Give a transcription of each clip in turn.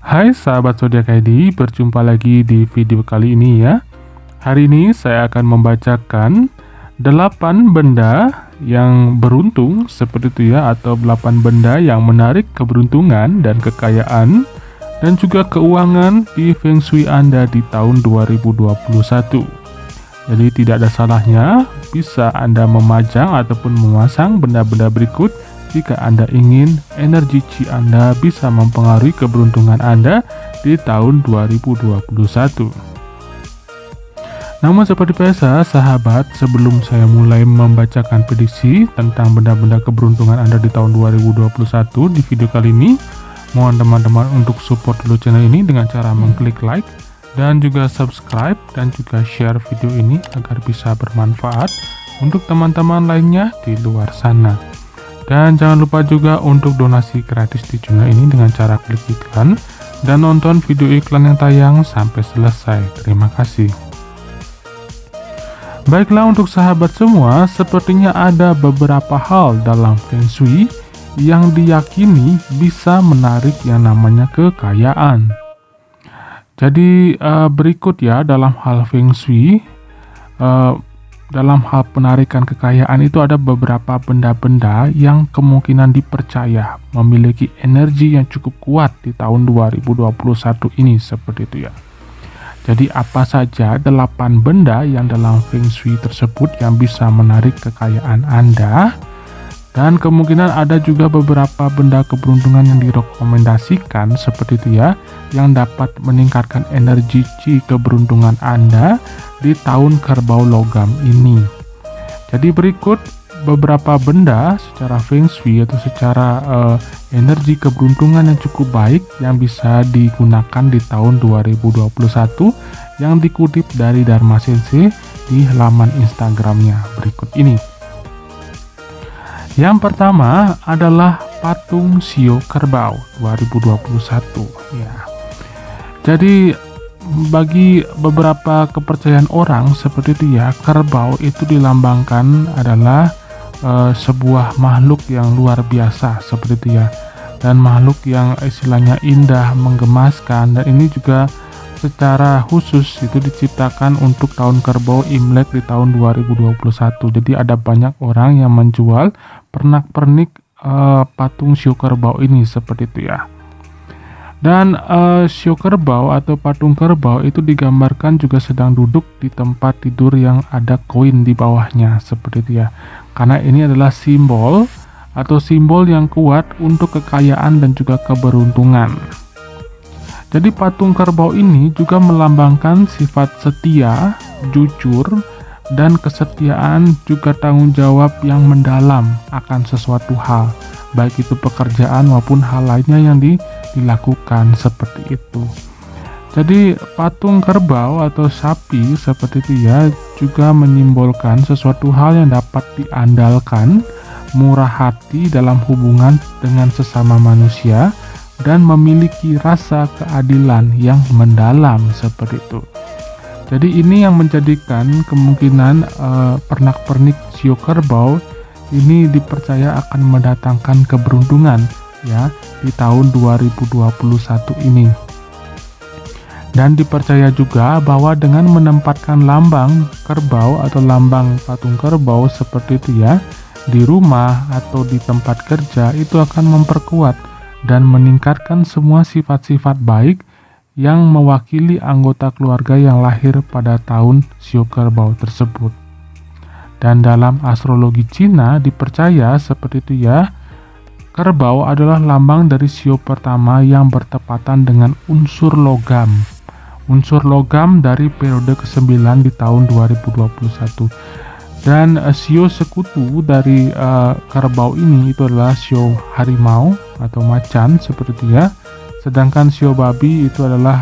Hai sahabat zodiak ID, berjumpa lagi di video kali ini ya. Hari ini saya akan membacakan 8 benda yang beruntung seperti itu ya, atau 8 benda yang menarik keberuntungan dan kekayaan dan juga keuangan di Feng Shui Anda di tahun 2021. Jadi tidak ada salahnya bisa Anda memajang ataupun memasang benda-benda berikut jika Anda ingin energi Qi Anda bisa mempengaruhi keberuntungan Anda di tahun 2021. Namun seperti biasa sahabat, sebelum saya mulai membacakan prediksi tentang benda-benda keberuntungan Anda di tahun 2021 di video kali ini, mohon teman-teman untuk support dulu channel ini dengan cara mengklik like dan juga subscribe dan juga share video ini agar bisa bermanfaat untuk teman-teman lainnya di luar sana. Dan jangan lupa juga untuk donasi gratis di channel ini dengan cara klik iklan dan nonton video iklan yang tayang sampai selesai. Terima kasih. Baiklah untuk sahabat semua, sepertinya ada beberapa hal dalam Feng Shui yang diyakini bisa menarik yang namanya kekayaan. Jadi berikut ya, dalam hal Feng Shui, dalam hal penarikan kekayaan itu ada beberapa benda-benda yang kemungkinan dipercaya memiliki energi yang cukup kuat di tahun 2021 ini seperti itu ya. Jadi apa saja 8 benda yang dalam Feng Shui tersebut yang bisa menarik kekayaan Anda, dan kemungkinan ada juga beberapa benda keberuntungan yang direkomendasikan seperti itu ya, yang dapat meningkatkan energi Qi keberuntungan Anda di tahun kerbau logam ini. Jadi berikut beberapa benda secara Feng Shui atau secara energi keberuntungan yang cukup baik yang bisa digunakan di tahun 2021 yang dikutip dari Dharma Sensei di halaman Instagramnya berikut ini. Yang pertama adalah patung Shio Kerbau 2021 ya. Jadi bagi beberapa kepercayaan orang seperti itu ya, kerbau itu dilambangkan adalah sebuah makhluk yang luar biasa seperti itu ya, dan makhluk yang istilahnya indah, menggemaskan, dan ini juga secara khusus itu diciptakan untuk tahun kerbau Imlek di tahun 2021. Jadi ada banyak orang yang menjual pernak-pernik patung Shio Kerbau ini seperti itu ya. Dan Shio Kerbau atau patung kerbau itu digambarkan juga sedang duduk di tempat tidur yang ada koin di bawahnya seperti itu ya. Karena ini adalah simbol atau simbol yang kuat untuk kekayaan dan juga keberuntungan. Jadi patung kerbau ini juga melambangkan sifat setia, jujur, dan kesetiaan juga tanggung jawab yang mendalam akan sesuatu hal, baik itu pekerjaan maupun hal lainnya yang dilakukan seperti itu. Jadi patung kerbau atau sapi seperti itu ya juga menyimbolkan sesuatu hal yang dapat diandalkan, murah hati dalam hubungan dengan sesama manusia, dan memiliki rasa keadilan yang mendalam seperti itu. Jadi ini yang menjadikan kemungkinan pernak-pernik Shio Kerbau ini dipercaya akan mendatangkan keberuntungan ya di tahun 2021 ini. Dan dipercaya juga bahwa dengan menempatkan lambang kerbau atau lambang patung kerbau seperti itu ya di rumah atau di tempat kerja, itu akan memperkuat dan meningkatkan semua sifat-sifat baik yang mewakili anggota keluarga yang lahir pada tahun Shio Kerbau tersebut. Dan dalam astrologi Cina dipercaya seperti itu ya, kerbau adalah lambang dari Shio pertama yang bertepatan dengan unsur logam. Unsur logam dari periode ke-9 di tahun 2021. Dan Shio sekutu dari kerbau ini itu adalah Shio harimau atau macan seperti itu ya. Sedangkan Shio babi itu adalah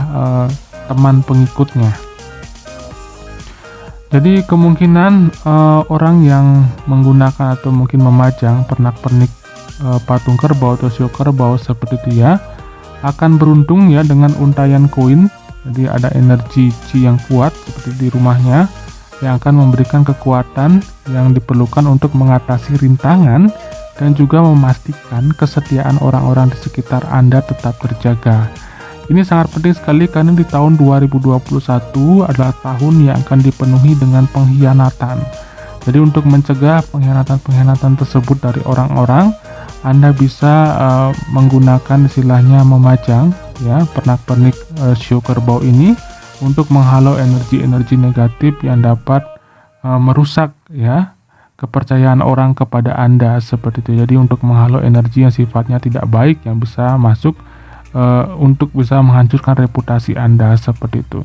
teman pengikutnya. Jadi kemungkinan orang yang menggunakan atau mungkin memajang pernak-pernik patung kerbau atau Shio kerbau seperti itu ya akan beruntung ya dengan untayan koin. Jadi ada energi Qi yang kuat seperti di rumahnya, yang akan memberikan kekuatan yang diperlukan untuk mengatasi rintangan dan juga memastikan kesetiaan orang-orang di sekitar Anda tetap terjaga. Ini sangat penting sekali karena di tahun 2021 adalah tahun yang akan dipenuhi dengan pengkhianatan. Jadi untuk mencegah pengkhianatan-pengkhianatan tersebut dari orang-orang, Anda bisa menggunakan istilahnya memajang ya pernak-pernik shio kerbau ini untuk menghalau energi-energi negatif yang dapat merusak ya kepercayaan orang kepada Anda seperti itu. Jadi untuk menghalau energi yang sifatnya tidak baik yang bisa masuk untuk bisa menghancurkan reputasi Anda seperti itu.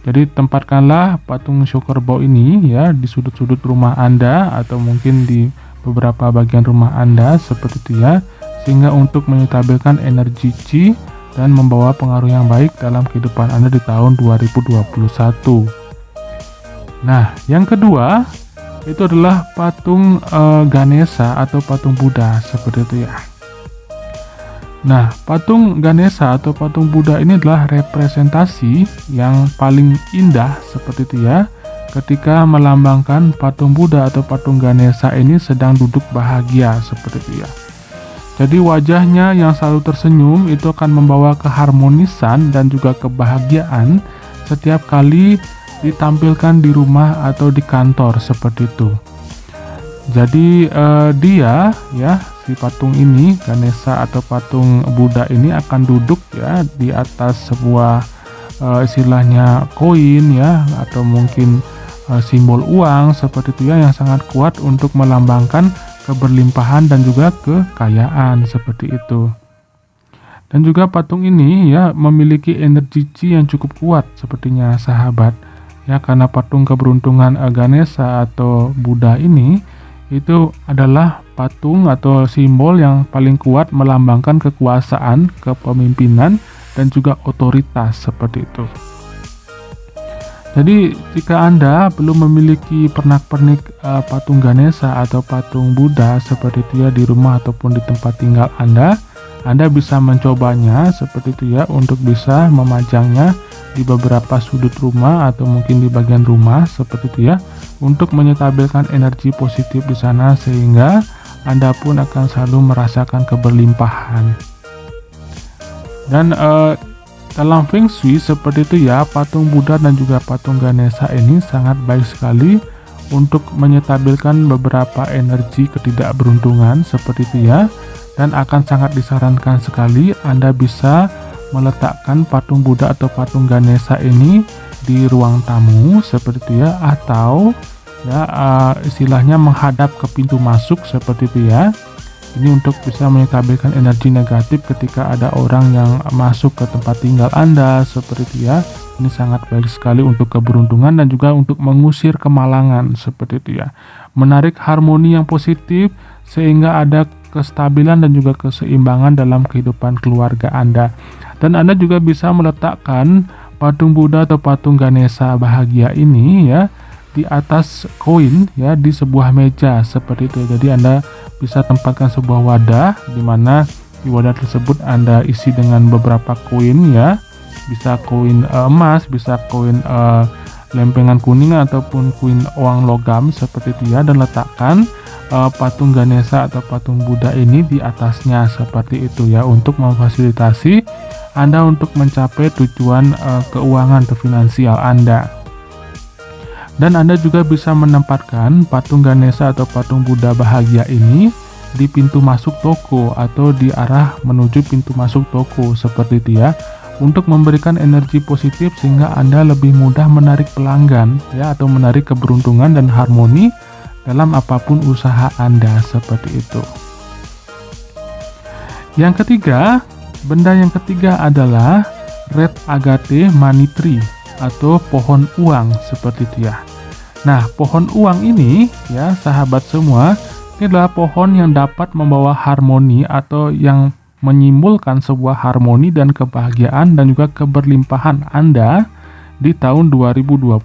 Jadi tempatkanlah patung shio kerbau ini ya di sudut-sudut rumah Anda atau mungkin di beberapa bagian rumah Anda seperti itu ya, sehingga untuk menyetabilkan energi Qi dan membawa pengaruh yang baik dalam kehidupan Anda di tahun 2021. Nah, yang kedua itu adalah patung Ganesha atau patung Buddha seperti itu ya. Nah, patung Ganesha atau patung Buddha ini adalah representasi yang paling indah seperti itu ya, ketika melambangkan patung Buddha atau patung Ganesha ini sedang duduk bahagia seperti itu ya. Jadi wajahnya yang selalu tersenyum itu akan membawa keharmonisan dan juga kebahagiaan setiap kali ditampilkan di rumah atau di kantor seperti itu. Jadi dia ya si patung ini Ganesha atau patung Buddha ini akan duduk ya di atas sebuah istilahnya koin ya atau mungkin simbol uang seperti itu ya yang sangat kuat untuk melambangkan keberlimpahan dan juga kekayaan seperti itu. Dan juga patung ini ya memiliki energi Qi yang cukup kuat sepertinya sahabat ya, karena patung keberuntungan Ganesha atau Buddha ini itu adalah patung atau simbol yang paling kuat melambangkan kekuasaan, kepemimpinan, dan juga otoritas seperti itu. Jadi jika Anda belum memiliki pernak-pernik patung Ganesha atau patung Buddha seperti itu ya di rumah ataupun di tempat tinggal Anda bisa mencobanya seperti itu ya untuk bisa memajangnya di beberapa sudut rumah atau mungkin di bagian rumah seperti itu ya untuk menyetabilkan energi positif di sana sehingga Anda pun akan selalu merasakan keberlimpahan. Dan dalam Feng Shui seperti itu ya, patung Buddha dan juga patung Ganesha ini sangat baik sekali untuk menyetabilkan beberapa energi ketidakberuntungan seperti itu ya, dan akan sangat disarankan sekali Anda bisa meletakkan patung Buddha atau patung Ganesha ini di ruang tamu seperti itu ya, atau ya istilahnya menghadap ke pintu masuk seperti itu ya. Ini untuk bisa menyetabilkan energi negatif ketika ada orang yang masuk ke tempat tinggal Anda seperti itu ya. Ini sangat baik sekali untuk keberuntungan dan juga untuk mengusir kemalangan seperti itu ya. Menarik harmoni yang positif sehingga ada kestabilan dan juga keseimbangan dalam kehidupan keluarga Anda. Dan Anda juga bisa meletakkan patung Buddha atau patung Ganesha bahagia ini ya di atas koin ya di sebuah meja seperti itu. Jadi Anda bisa tempatkan sebuah wadah di mana di wadah tersebut Anda isi dengan beberapa koin ya. Bisa koin emas, bisa koin lempengan kuning ataupun koin uang logam seperti itu ya, dan letakkan patung Ganesha atau patung Buddha ini di atasnya seperti itu ya untuk memfasilitasi Anda untuk mencapai tujuan keuangan atau finansial Anda. Dan Anda juga bisa menempatkan patung Ganesha atau patung Buddha bahagia ini di pintu masuk toko atau di arah menuju pintu masuk toko seperti itu ya, untuk memberikan energi positif sehingga Anda lebih mudah menarik pelanggan ya atau menarik keberuntungan dan harmoni dalam apapun usaha Anda seperti itu. Yang ketiga, benda yang ketiga adalah Red Agate Money Tree atau pohon uang seperti itu ya. Nah, pohon uang ini ya sahabat semua, ini adalah pohon yang dapat membawa harmoni atau yang menyimpulkan sebuah harmoni dan kebahagiaan dan juga keberlimpahan Anda di tahun 2021.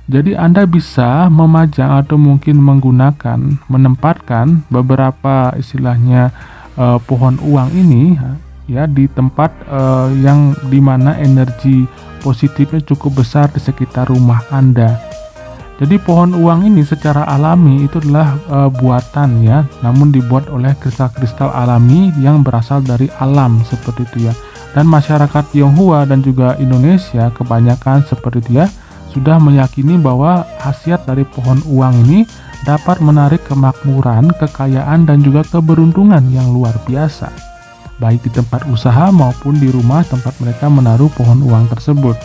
Jadi Anda bisa memajang atau mungkin menempatkan beberapa istilahnya pohon uang ini ya di tempat yang dimana energi positifnya cukup besar di sekitar rumah Anda. Jadi pohon uang ini secara alami itu adalah buatan ya, namun dibuat oleh kristal-kristal alami yang berasal dari alam seperti itu ya. Dan masyarakat Tionghoa dan juga Indonesia kebanyakan seperti itu ya, sudah meyakini bahwa khasiat dari pohon uang ini dapat menarik kemakmuran, kekayaan dan juga keberuntungan yang luar biasa, baik di tempat usaha maupun di rumah tempat mereka menaruh pohon uang tersebut.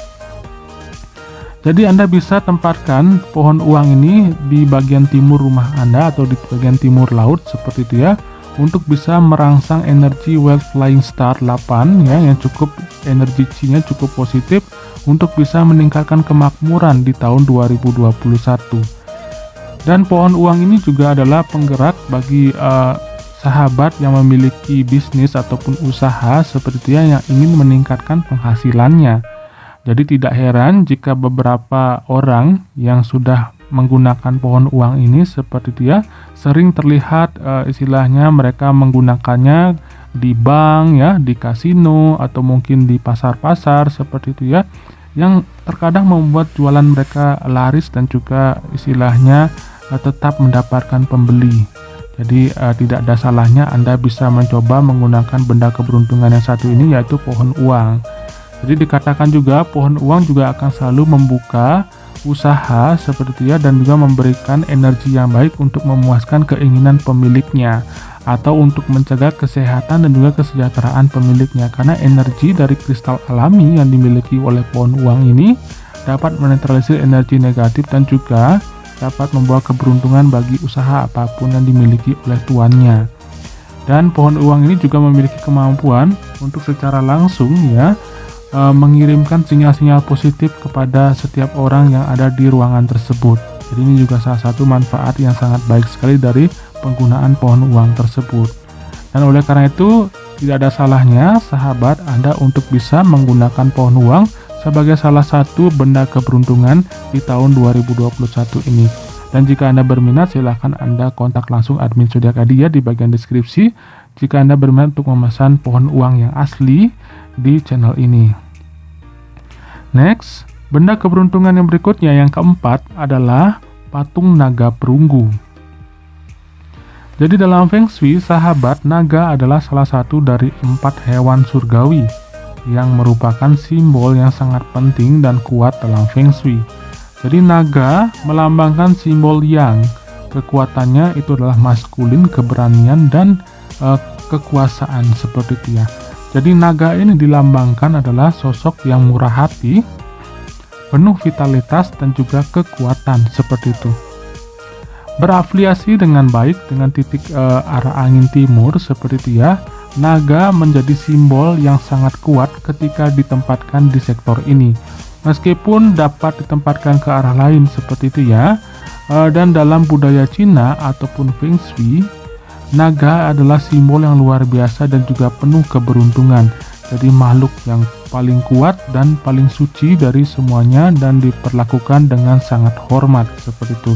Jadi Anda bisa tempatkan pohon uang ini di bagian timur rumah Anda atau di bagian timur laut seperti itu ya, untuk bisa merangsang energi Wealth Flying Star 8 ya, yang cukup energi Qi-nya cukup positif untuk bisa meningkatkan kemakmuran di tahun 2021. Dan pohon uang ini juga adalah penggerak bagi sahabat yang memiliki bisnis ataupun usaha seperti itu ya, yang ingin meningkatkan penghasilannya. Jadi tidak heran jika beberapa orang yang sudah menggunakan pohon uang ini seperti itu ya, sering terlihat istilahnya mereka menggunakannya di bank ya, di kasino atau mungkin di pasar-pasar seperti itu ya, yang terkadang membuat jualan mereka laris dan juga istilahnya tetap mendapatkan pembeli. Jadi tidak ada salahnya Anda bisa mencoba menggunakan benda keberuntungan yang satu ini, yaitu pohon uang. Jadi dikatakan juga pohon uang juga akan selalu membuka usaha seperti itu ya, dan juga memberikan energi yang baik untuk memuaskan keinginan pemiliknya atau untuk mencegah kesehatan dan juga kesejahteraan pemiliknya, karena energi dari kristal alami yang dimiliki oleh pohon uang ini dapat menetralisir energi negatif dan juga dapat membawa keberuntungan bagi usaha apapun yang dimiliki oleh tuannya. Dan pohon uang ini juga memiliki kemampuan untuk secara langsung ya, mengirimkan sinyal-sinyal positif kepada setiap orang yang ada di ruangan tersebut. Jadi ini juga salah satu manfaat yang sangat baik sekali dari penggunaan pohon uang tersebut. Dan oleh karena itu tidak ada salahnya sahabat Anda untuk bisa menggunakan pohon uang sebagai salah satu benda keberuntungan di tahun 2021 ini. Dan jika Anda berminat, silahkan Anda kontak langsung admin Zodiak Adi ya di bagian deskripsi jika Anda berminat untuk memesan pohon uang yang asli di channel ini. Next, benda keberuntungan yang berikutnya yang keempat adalah patung naga perunggu. Jadi dalam Feng Shui, sahabat, naga adalah salah satu dari 4 hewan surgawi yang merupakan simbol yang sangat penting dan kuat dalam Feng Shui. Jadi naga melambangkan simbol yang kekuatannya itu adalah maskulin, keberanian dan kekuasaan seperti itu ya. Jadi naga ini dilambangkan adalah sosok yang murah hati, penuh vitalitas dan juga kekuatan seperti itu. Berafiliasi dengan baik dengan titik arah angin timur seperti itu ya, naga menjadi simbol yang sangat kuat ketika ditempatkan di sektor ini. Meskipun dapat ditempatkan ke arah lain seperti itu ya, dan dalam budaya Cina ataupun Feng Shui, naga adalah simbol yang luar biasa dan juga penuh keberuntungan. Jadi makhluk yang paling kuat dan paling suci dari semuanya dan diperlakukan dengan sangat hormat seperti itu.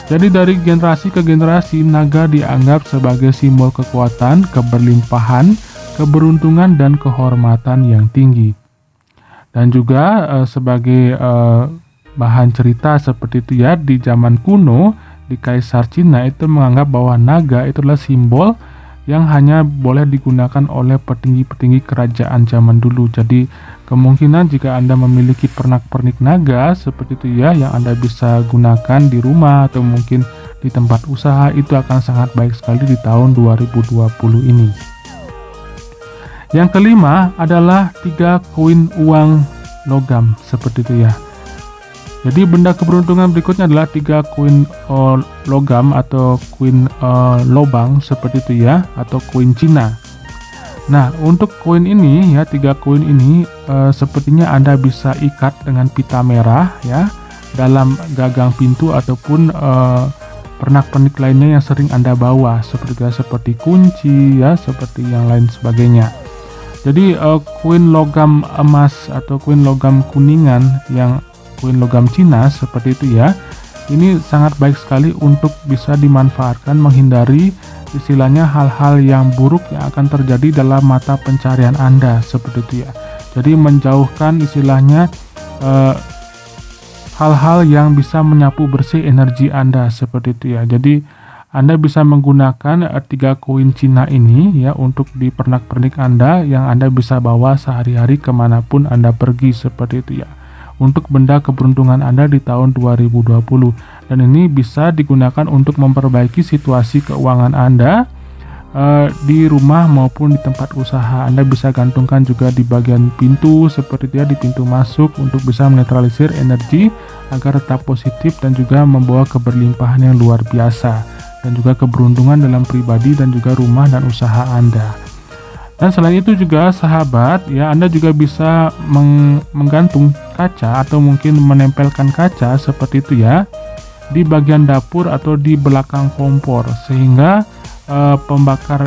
Jadi dari generasi ke generasi, naga dianggap sebagai simbol kekuatan, keberlimpahan, keberuntungan dan kehormatan yang tinggi. Dan juga sebagai bahan cerita seperti itu ya, di zaman kuno di Kaisar Cina itu menganggap bahwa naga itu adalah simbol yang hanya boleh digunakan oleh petinggi-petinggi kerajaan zaman dulu. Jadi kemungkinan jika Anda memiliki pernak-pernik naga seperti itu ya, yang Anda bisa gunakan di rumah atau mungkin di tempat usaha, itu akan sangat baik sekali di tahun 2020 ini. Yang kelima adalah 3 koin uang logam seperti itu ya. Jadi benda keberuntungan berikutnya adalah 3 koin logam atau koin lobang seperti itu ya, atau koin Cina. Nah, untuk koin ini ya, 3 koin ini sepertinya Anda bisa ikat dengan pita merah ya dalam gagang pintu ataupun pernak-pernik lainnya yang sering Anda bawa seperti kunci ya, seperti yang lain sebagainya. Jadi koin logam emas atau koin logam kuningan yang koin logam Cina seperti itu ya, ini sangat baik sekali untuk bisa dimanfaatkan menghindari istilahnya hal-hal yang buruk yang akan terjadi dalam mata pencarian Anda seperti itu ya. Jadi menjauhkan istilahnya hal-hal yang bisa menyapu bersih energi Anda seperti itu ya. Jadi Anda bisa menggunakan 3 koin Cina ini ya untuk di pernak-pernik Anda yang Anda bisa bawa sehari-hari kemanapun Anda pergi seperti itu ya. Untuk benda keberuntungan Anda di tahun 2020. Dan ini bisa digunakan untuk memperbaiki situasi keuangan Anda di rumah maupun di tempat usaha. Anda bisa gantungkan juga di bagian pintu seperti itu ya, di pintu masuk untuk bisa menetralisir energi agar tetap positif dan juga membawa keberlimpahan yang luar biasa dan juga keberuntungan dalam pribadi dan juga rumah dan usaha Anda. Dan selain itu juga sahabat ya, Anda juga bisa menggantung kaca atau mungkin menempelkan kaca seperti itu ya di bagian dapur atau di belakang kompor, sehingga pembakar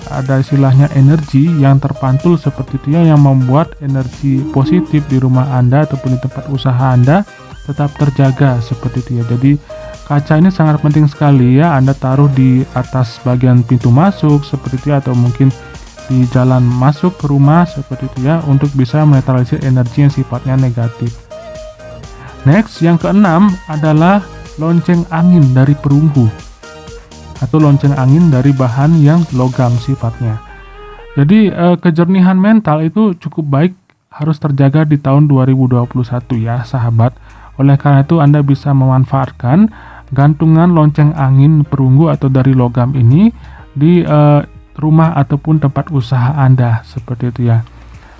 ada istilahnya energi yang terpantul seperti itu ya, yang membuat energi positif di rumah Anda ataupun di tempat usaha Anda tetap terjaga seperti itu ya. Jadi kaca ini sangat penting sekali ya, Anda taruh di atas bagian pintu masuk seperti itu ya, atau mungkin di jalan masuk ke rumah seperti itu ya, untuk bisa menetralisir energi yang sifatnya negatif. Next, yang keenam adalah lonceng angin dari perunggu atau lonceng angin dari bahan yang logam sifatnya. Jadi kejernihan mental itu cukup baik, harus terjaga di tahun 2021 ya sahabat. Oleh karena itu Anda bisa memanfaatkan gantungan lonceng angin perunggu atau dari logam ini di rumah ataupun tempat usaha Anda seperti itu ya.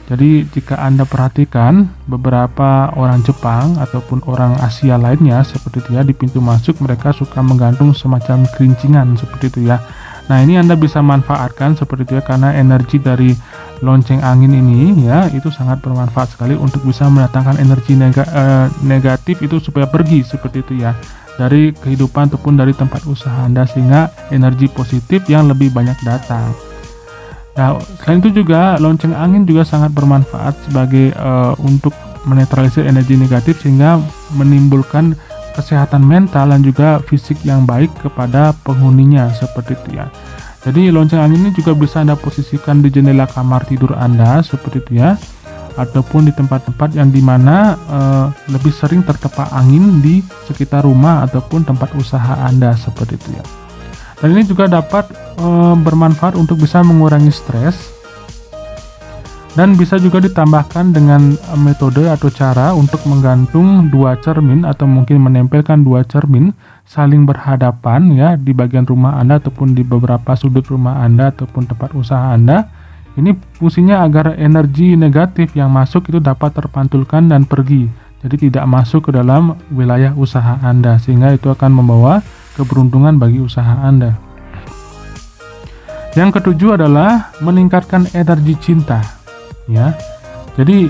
Jadi jika Anda perhatikan beberapa orang Jepang ataupun orang Asia lainnya seperti itu ya, di pintu masuk mereka suka menggantung semacam kerincingan seperti itu ya. Nah, ini Anda bisa manfaatkan seperti itu ya, karena energi dari lonceng angin ini ya itu sangat bermanfaat sekali untuk bisa mendatangkan energi negatif itu supaya pergi seperti itu ya dari kehidupan ataupun dari tempat usaha Anda, sehingga energi positif yang lebih banyak datang. Nah, selain itu juga lonceng angin juga sangat bermanfaat sebagai untuk menetralisir energi negatif, sehingga menimbulkan kesehatan mental dan juga fisik yang baik kepada penghuninya seperti itu ya. Jadi lonceng angin ini juga bisa Anda posisikan di jendela kamar tidur Anda seperti itu ya, ataupun di tempat-tempat yang dimana lebih sering tertepa angin di sekitar rumah ataupun tempat usaha Anda seperti itu ya. Dan ini juga dapat bermanfaat untuk bisa mengurangi stres, dan bisa juga ditambahkan dengan metode atau cara untuk menggantung 2 cermin atau mungkin menempelkan 2 cermin saling berhadapan ya di bagian rumah Anda ataupun di beberapa sudut rumah Anda ataupun tempat usaha Anda. Ini fungsinya agar energi negatif yang masuk itu dapat terpantulkan dan pergi. Jadi tidak masuk ke dalam wilayah usaha Anda, sehingga itu akan membawa keberuntungan bagi usaha Anda. Yang ketujuh adalah meningkatkan energi cinta. Ya. Jadi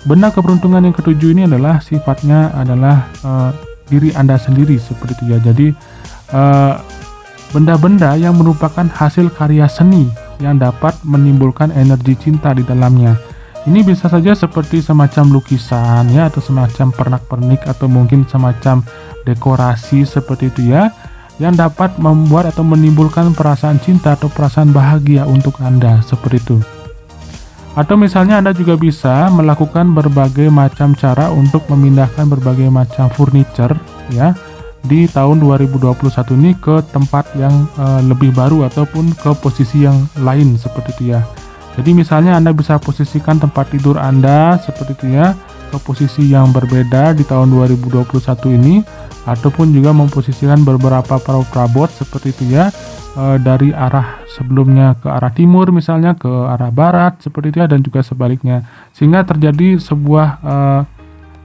benda keberuntungan yang ketujuh ini adalah sifatnya adalah diri Anda sendiri seperti itu ya. Jadi benda-benda yang merupakan hasil karya seni yang dapat menimbulkan energi cinta di dalamnya. Ini bisa saja seperti semacam lukisan ya, atau semacam pernak-pernik, atau mungkin semacam dekorasi seperti itu ya, yang dapat membuat atau menimbulkan perasaan cinta atau perasaan bahagia untuk Anda seperti itu. Atau misalnya Anda juga bisa melakukan berbagai macam cara untuk memindahkan berbagai macam furniture ya di tahun 2021 ini ke tempat yang lebih baru ataupun ke posisi yang lain seperti itu ya. Jadi misalnya Anda bisa posisikan tempat tidur Anda seperti itu ya ke posisi yang berbeda di tahun 2021 ini, ataupun juga memposisikan beberapa perabot seperti itu ya dari arah sebelumnya ke arah timur, misalnya ke arah barat seperti itu ya, dan juga sebaliknya, sehingga terjadi sebuah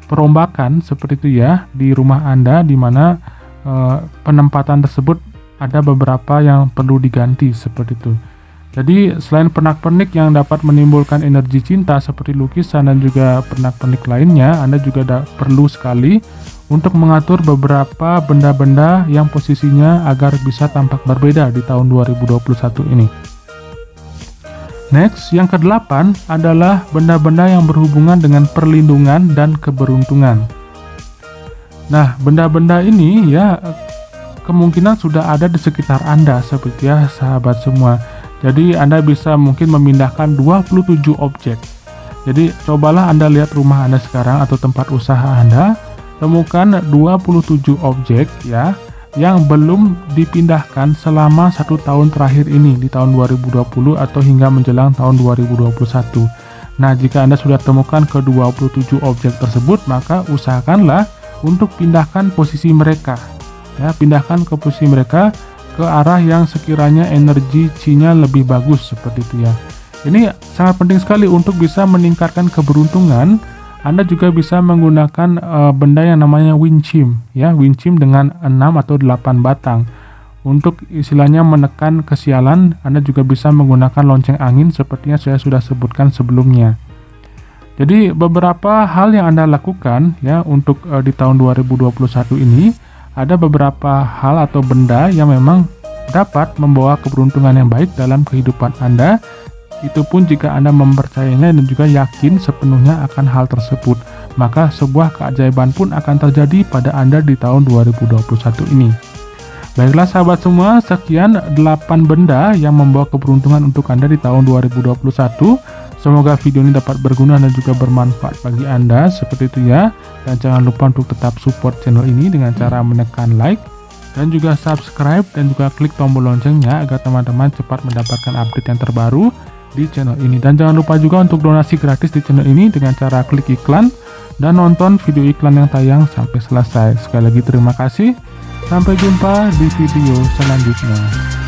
perombakan seperti itu ya di rumah Anda, di mana penempatan tersebut ada beberapa yang perlu diganti seperti itu. Jadi selain pernak-pernik yang dapat menimbulkan energi cinta seperti lukisan dan juga pernak-pernik lainnya, Anda juga perlu sekali untuk mengatur beberapa benda-benda yang posisinya agar bisa tampak berbeda di tahun 2021 ini. Next, yang ke-8 adalah benda-benda yang berhubungan dengan perlindungan dan keberuntungan. Nah, benda-benda ini ya kemungkinan sudah ada di sekitar Anda seperti ya sahabat semua. Jadi Anda bisa mungkin memindahkan 27 objek. Jadi cobalah Anda lihat rumah Anda sekarang atau tempat usaha Anda, temukan 27 objek ya yang belum dipindahkan selama 1 tahun terakhir ini di tahun 2020 atau hingga menjelang tahun 2021. Nah, jika Anda sudah temukan ke 27 objek tersebut, maka usahakanlah untuk pindahkan posisi mereka. Ya, pindahkan ke posisi mereka ke arah yang sekiranya energi Qi-nya lebih bagus seperti itu ya. Ini sangat penting sekali untuk bisa meningkatkan keberuntungan. Anda juga bisa menggunakan benda yang namanya Winchim ya, Winchim dengan 6 atau 8 batang. Untuk istilahnya menekan kesialan, Anda juga bisa menggunakan lonceng angin seperti yang saya sudah sebutkan sebelumnya. Jadi beberapa hal yang Anda lakukan ya untuk di tahun 2021 ini, ada beberapa hal atau benda yang memang dapat membawa keberuntungan yang baik dalam kehidupan Anda. Itu pun jika Anda mempercayainya dan juga yakin sepenuhnya akan hal tersebut, maka sebuah keajaiban pun akan terjadi pada Anda di tahun 2021 ini. Baiklah sahabat semua, sekian 8 benda yang membawa keberuntungan untuk Anda di tahun 2021. Semoga video ini dapat berguna dan juga bermanfaat bagi Anda seperti itu ya. Dan jangan lupa untuk tetap support channel ini dengan cara menekan like dan juga subscribe dan juga klik tombol loncengnya agar teman-teman cepat mendapatkan update yang terbaru di channel ini. Dan jangan lupa juga untuk donasi gratis di channel ini dengan cara klik iklan dan nonton video iklan yang tayang sampai selesai. Sekali lagi terima kasih. Sampai jumpa di video selanjutnya.